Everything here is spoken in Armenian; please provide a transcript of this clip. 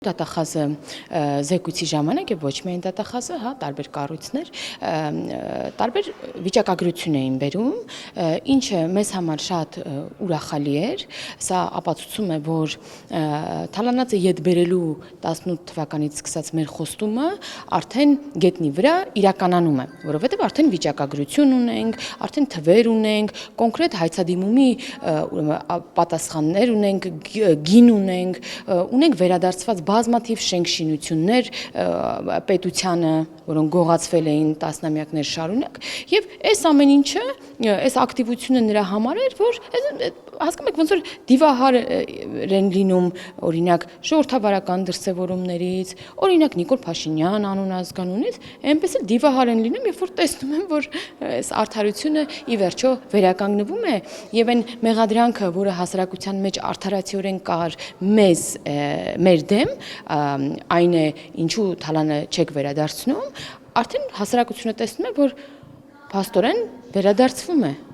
Դատախազը զեկույցի ժամանակ եւ ոչ միայն դատախազը, հա, տարբեր կառույցներ, տարբեր վիճակագրություն էին բերում, ինչը մեզ համար շատ ուրախալի էր, սա ապացուցում է, որ Թալանաձը ետ բերելու 18 թվականից սկսած մեր խոստումը արդեն գետնի վրա իրականանում է, որովհետեւ արդեն վիճակագրություն ունենք, արդեն թվեր ունենք, կոնկրետ հայցադիմումի պատասխաններ ունենք, գին ունենք վերադարձված բազմաթիվ շենքշինություններ պետությանը, որոնք գողացվել էին տասնամյակներ շարունակ, եւ այս ամեն ինչը, այս ակտիվությունը նրա համար էր, որ հասկանում եք ոնց որ դիվահար են լինում, օրինակ ժողովրդավարական դրսևորումներից, օրինակ Նիկոլ Փաշինյան անուն ազգանունից, այնպես էլ դիվահար են լինում, երբ որ տեսնում են, որ այս արդարությունը ի վերջո վերականգնվում է, եւ այն մեղադրանքը, որը հասարակության մեջ արդարացիորեն կար մեր դեմ, այն է ինչու Թալանը չեք վերադարձնում, արդեն հասարակությունը տեսնում է, որ փաստորեն վերադարձվում է։